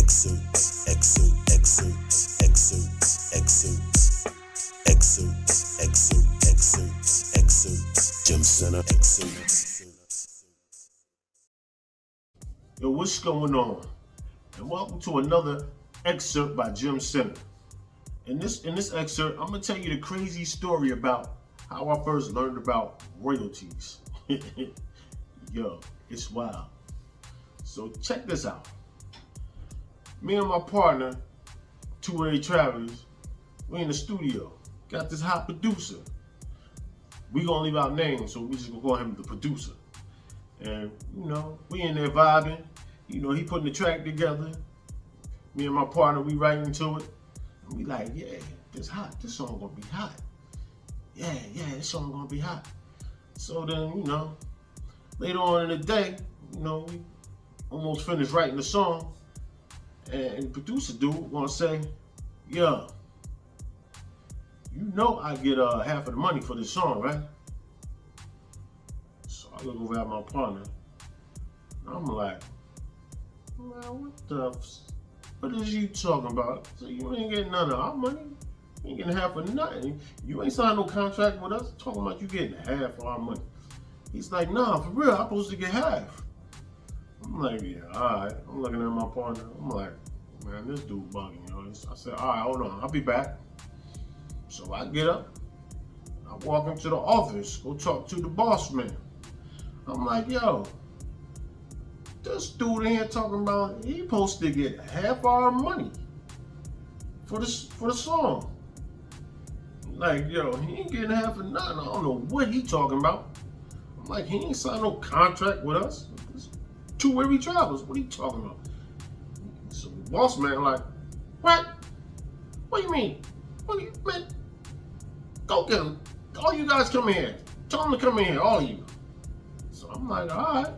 Excerpts, excerpt, excerpts, excerpts, excerpts, excerpts, excerpt, excerpts, excerpts, Gym Center, excerpts. Yo, what's going on? And welcome to another excerpt by Gym Center. In this excerpt, I'm gonna tell you the crazy story about how I first learned about royalties. Yo, it's wild. So check this out. Me and my partner, two-way travelers, we in the studio. Got this hot producer. We gonna leave our names, so we just gonna call him the producer. And we in there vibing. He putting the track together. Me and my partner, we writing to it. And we like, yeah, this hot. This song gonna be hot. Yeah, this song gonna be hot. So then, later on in the day, we almost finished writing the song. And the producer dude gonna say, yeah, I get half of the money for this song, right? So I look over at my partner. And I'm like, well, what is you talking about? So you ain't getting none of our money? You ain't getting half of nothing. You ain't signed no contract with us talking about you getting half of our money. He's like, nah, for real, I'm supposed to get half. I'm like, yeah, all right. I'm looking at my partner. I'm like, man, this dude bugging, I said, all right, hold on, I'll be back. So I get up, I walk into the office, go talk to the boss man. I'm like, yo, this dude in here talking about he supposed to get half our money for the song. Like, yo, he ain't getting half of nothing. I don't know what he talking about. I'm like, he ain't signed no contract with us. It's two-way travels. What are you talking about? So the boss man like, what? What do you mean? Man, go get him. All you guys come in here. Tell him to come in here, all of you. So I'm like, all right.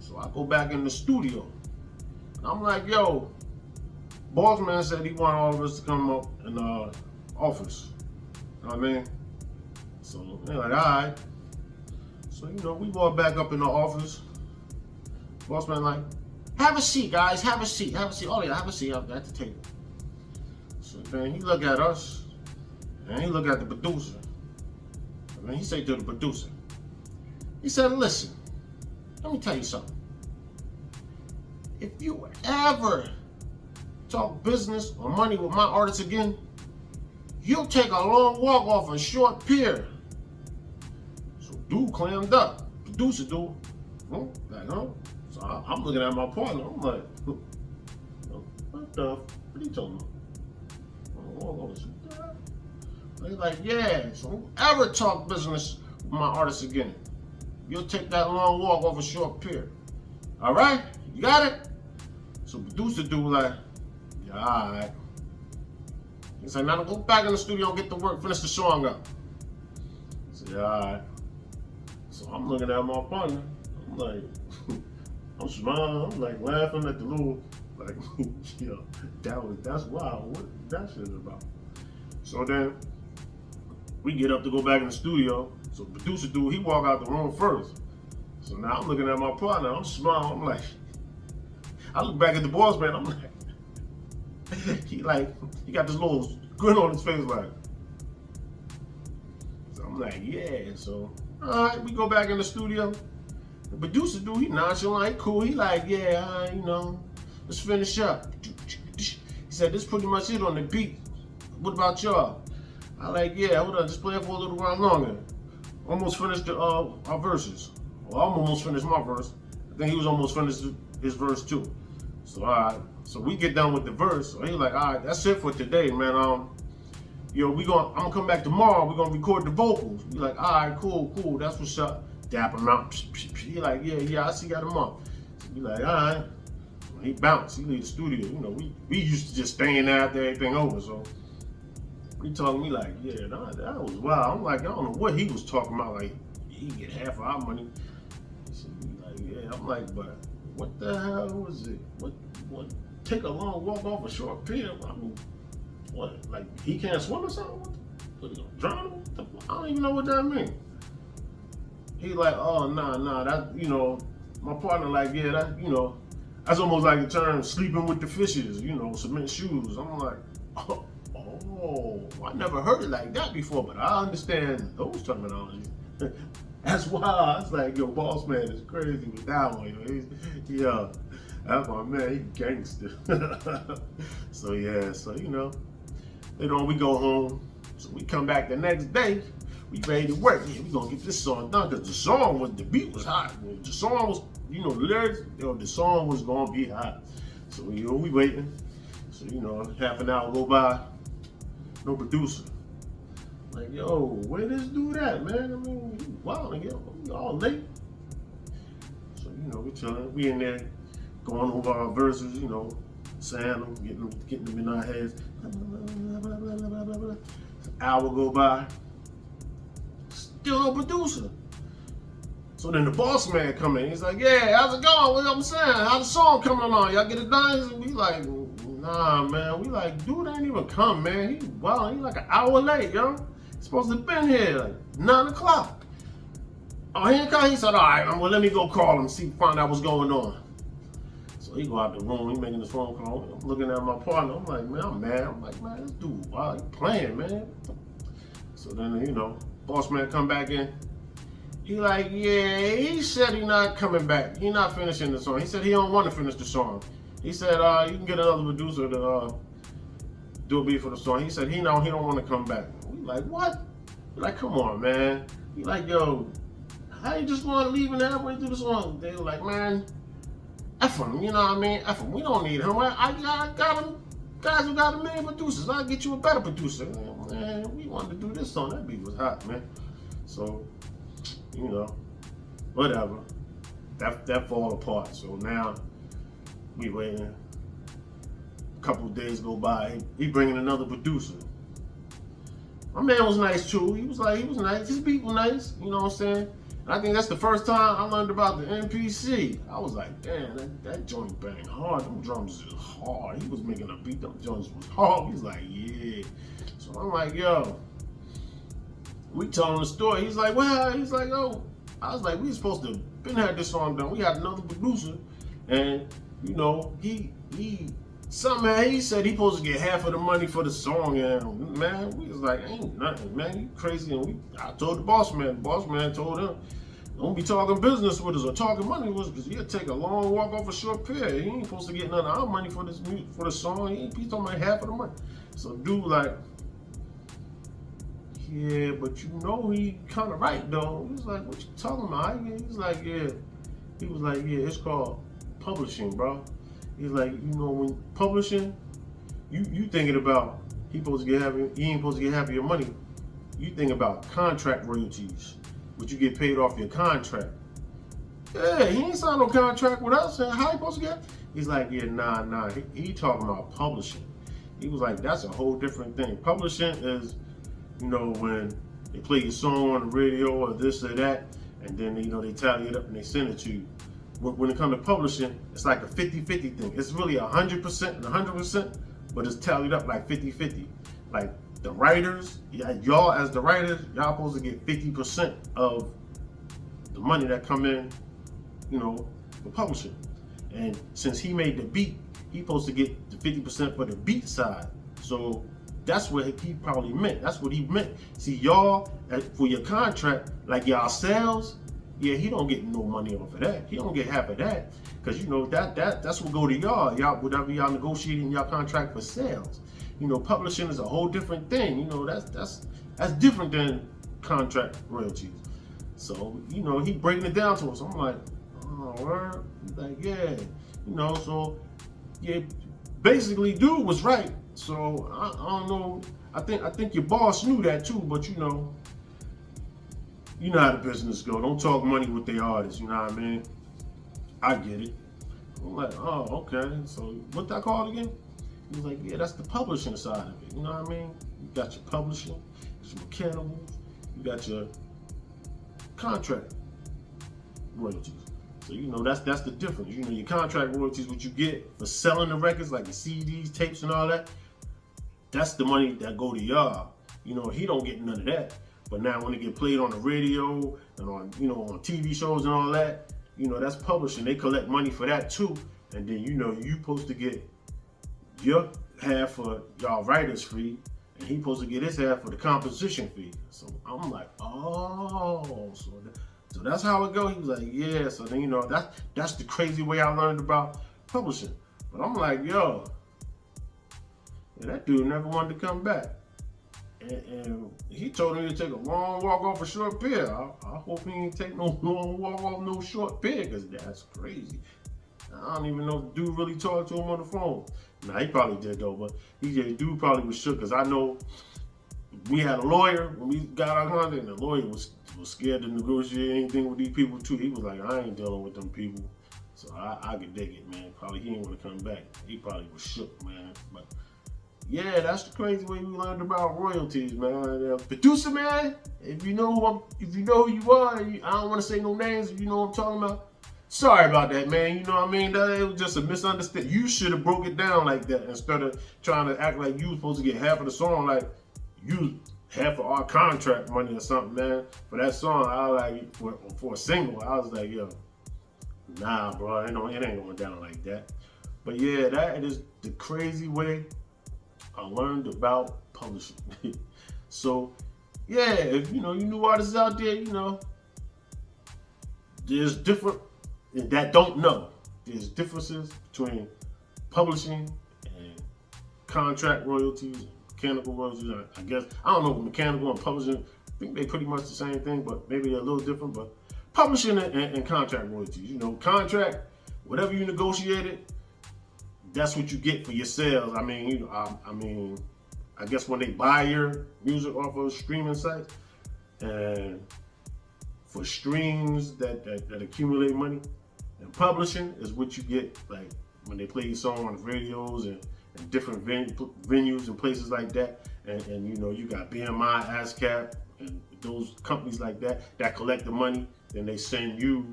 So I go back in the studio. And I'm like, yo, boss man said he want all of us to come up in the office. You know what I mean? So they're like, all right. So, we walk back up in the office. Boss man like, have a seat, guys, have a seat, have a seat. Oh yeah, have a seat at the table. So then he look at us, and he look at the producer. And then he say to the producer, he said, listen, let me tell you something. If you ever talk business or money with my artists again, you'll take a long walk off a short pier. So dude clammed up. Producer dude, So I'm looking at my partner. I'm like, what are you talking about? He's like, yeah, so whoever talk business with my artists again, you'll take that long walk off a short pier. All right? You got it? So producer dude like, yeah, all right. He's like, now go back in the studio and get to work, finish the song up. I said, yeah, all right. So I'm looking at my partner. I'm like, I'm smiling. I'm like laughing at the little, like, that's wild. What that shit is about? So then we get up to go back in the studio. So producer dude, he walk out the room first. So now I'm looking at my partner. I'm smiling. I'm like, I look back at the boss man. I'm like, he got this little grin on his face, like. So I'm like, yeah. So all right, we go back in the studio. The producer dude, he nonchalant, he cool. He like, yeah, let's finish up. He said, this pretty much it on the beat. What about y'all? I like, yeah, hold on, just play it for a little while longer. Almost finished our verses. Well, I'm almost finished my verse. I think he was almost finished his verse too. So all right, so we get done with the verse. So he like, all right, that's it for today, man. I'm gonna come back tomorrow. We're gonna record the vocals. We like, all right, cool, that's what's up. Dap him out. He like, yeah, I see, got him up. So we like, all right. So he bounced. He leave the studio. We used to just staying there after everything over. So he told me like, yeah, that was wild. I'm like, I don't know what he was talking about. Like, he get half of our money. So he like, yeah. I'm like, but what the hell was it? What? Take a long walk off a short pier? I mean, what? Like he can't swim or something? What, he gonna drown? I don't even know what that means. He like, oh, nah, that, my partner like, yeah, that, That's almost like the term sleeping with the fishes, you know, cement shoes. I'm like, oh, I never heard it like that before, but I understand those terminologies. That's why I was like, yo, boss man is crazy with that one. Yo, that's my man, he gangster. So yeah, so you know, we go home. So we come back the next day, we ready to work. Yeah, we gonna get this song done, because the beat was hot. The song was, you know, the lyrics, the song was gonna be hot. So you know, we waiting. So you know, half an hour go by, no producer. Like, yo, where this dude at, man? I mean, you wilding, yo, we all late. So you know, we chilling, we in there going over our verses, you know, saying them, getting them in our heads. Hour go by, still no producer. So then the boss man come in. He's like, yeah, how's it going? What I'm saying? How's the song coming along? Y'all get it done? And we like, nah, man. We like, dude ain't even come, man. He like an hour late, yo. He's supposed to have been here like 9 o'clock. Oh, he ain't come. He said, all right, well, let me go call him, find out what's going on. So he go out the room, he making this phone call. I'm looking at my partner. I'm like, man, I'm mad. I'm like, man, this dude, wow, he playing, man. So then, you know, boss man come back in. He like, yeah, he said he not coming back. He not finishing the song. He said he don't want to finish the song. He said, you can get another producer to do a beat for the song. He said he don't want to come back. We like, what? We like, come on, man. He like, yo, how you just want to leave and halfway through the song? They were like, man, F him, you know what I mean? F him, we don't need him. I got him, guys who got a million producers. I'll get you a better producer. Man, we wanted to do this song. That beat was hot, man. So, you know, whatever. That fall apart. So now we waiting. A couple of days go by. He bringing another producer. My man was nice too. He was nice. His beat was nice. You know what I'm saying? And I think that's the first time I learned about the MPC. I was like, damn, that joint bang hard. Them drums is hard. He was making a beat. Them drums was hard. He's like, yeah. So I'm like, yo. We telling the story. He's like, well, oh. I was like, we supposed to been had this song done. We had another producer, and you know, he somehow he said he supposed to get half of the money for the song, and man, we was like, ain't nothing, man, you crazy. And I told the boss man told him, don't be talking business with us or talking money with us, because he'll take a long walk off a short pier. He ain't supposed to get none of our money for this music, for the song. He's talking about half of the money. So dude like, yeah, but you know he kind of right though. He's like, what you talking about? He's like, yeah. He was like, yeah, it's called publishing, bro. He's like, you know, when publishing, you thinking about he ain't supposed to get half of your money. You think about contract royalties, what you get paid off your contract. Yeah, he ain't signed no contract with us. And how he supposed to get? He's like, yeah, nah. He talking about publishing. He was like, that's a whole different thing. Publishing is, you know, when they play your song on the radio or this or that, and then, you know, they tally it up and they send it to you. When it comes to publishing, it's like a 50-50 thing. It's really 100% and 100%, but it's tallied up like 50-50. Like the writers, y'all as the writers, y'all supposed to get 50% of the money that come in, you know, for publishing. And since he made the beat, he supposed to get the 50% for the beat side. So that's what he probably meant. That's what he meant. See, y'all, for your contract, like y'all sales, yeah, he don't get no money off of that. He don't get half of that. Because, you know, that's what go to y'all. Y'all, whatever y'all negotiating y'all contract for sales. You know, publishing is a whole different thing. You know, that's different than contract royalties. So, you know, he breaking it down to us. I'm like, oh, word? He's like, yeah. You know, so, yeah, basically, dude was right. So I don't know. I think your boss knew that too, but you know how the business go. Don't talk money with the artists. You know what I mean? I get it. I'm like, oh, okay. So what that called again? He was like, yeah, that's the publishing side of it. You know what I mean? You got your publishing, your mechanicals, you got your contract royalties. So, you know, that's the difference. You know, your contract royalties, what you get for selling the records, like the CDs, tapes, and all that. That's the money that go to y'all. You know, he don't get none of that. But now when it get played on the radio and on, you know, on TV shows and all that, you know, that's publishing. They collect money for that too. and then you supposed to get your half for y'all writers fee, and he supposed to get his half for the composition fee. So I'm like, oh, so that's how it go. He was like, yeah. So then that's the crazy way I learned about publishing. But I'm like, yo, yeah, that dude never wanted to come back. And he told me to take a long walk off a short pier. I hope he ain't take no long walk off no short pier, because that's crazy. I don't even know if the dude really talked to him on the phone. Nah, he probably did though, but dude probably was shook, because I know we had a lawyer when we got our contract, and the lawyer was scared to negotiate anything with these people too. He was like, I ain't dealing with them people. So I could dig it, man. Probably he ain't want to come back. He probably was shook, man. But yeah, that's the crazy way we learned about royalties, man. Producer, man, if you know who you are, I don't want to say no names. If you know what I'm talking about, sorry about that, man. You know what I mean? It was just a misunderstanding. You should have broke it down like that instead of trying to act like you were supposed to get half of the song, like you half of our contract money or something, man. For that song, I was like, for a single, I was like, yo, nah, bro, it ain't going down like that. But yeah, that is the crazy way I learned about publishing. So yeah, if you new artists out there, there's different that don't know. There's differences between publishing and contract royalties, mechanical royalties. I guess I don't know if mechanical and publishing, I think they pretty much the same thing, but maybe they're a little different. But publishing and contract royalties, contract, whatever you negotiated, that's what you get for your sales. I mean, I guess when they buy your music off of streaming sites, and for streams that accumulate money, and publishing is what you get, like when they play your song on the radios and different venues and places like that, and you got BMI, ASCAP, and those companies like that collect the money, then they send you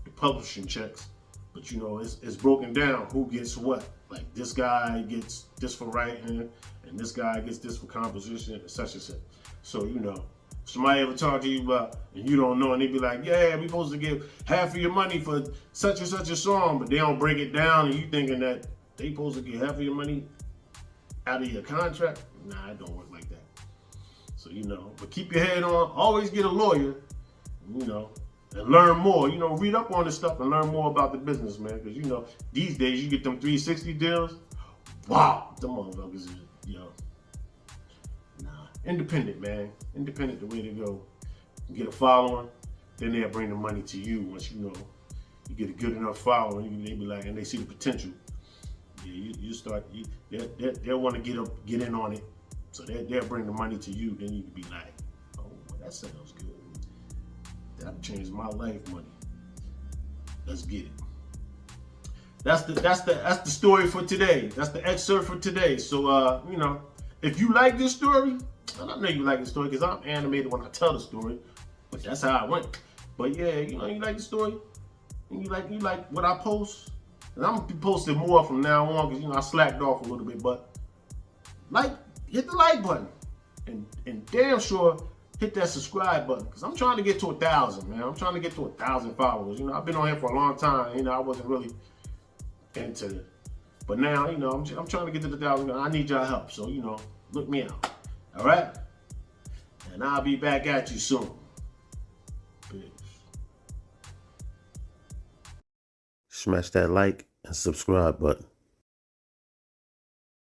the publishing checks. But it's broken down who gets what. Like this guy gets this for writing, and this guy gets this for composition, and such and such. So if somebody ever talk to you about, and you don't know, and they be like, yeah, we supposed to give half of your money for such and such a song, but they don't break it down, and you thinking that they supposed to get half of your money out of your contract. Nah, it don't work like that. So but keep your head on. Always get a lawyer. And learn more, read up on this stuff and learn more about the business, man. Because these days you get them 360 deals. Wow, them motherfuckers is, independent, man. Independent, the way to go. You get a following, then they'll bring the money to you. Once you get a good enough following, they be like, and they see the potential. Yeah, you start. They'll want to get in on it, so they'll bring the money to you. Then you can be like, oh, that sounds good. That changed my life, money. Let's get it. That's the story for today. That's the excerpt for today. So if you like this story, and I know you like the story because I'm animated when I tell the story, but that's how I went. But yeah, you like the story, and you like what I post, and I'm gonna be posting more from now on because I slacked off a little bit. But hit the like button, and damn sure hit that subscribe button, because I'm trying to get to 1,000, man. I'm trying to get to 1,000 followers. I've been on here for a long time. I wasn't really into it, but now I'm trying to get to the 1,000. I need y'all help, so look me out. All right, and I'll be back at you soon. Peace. Smash that like and subscribe button.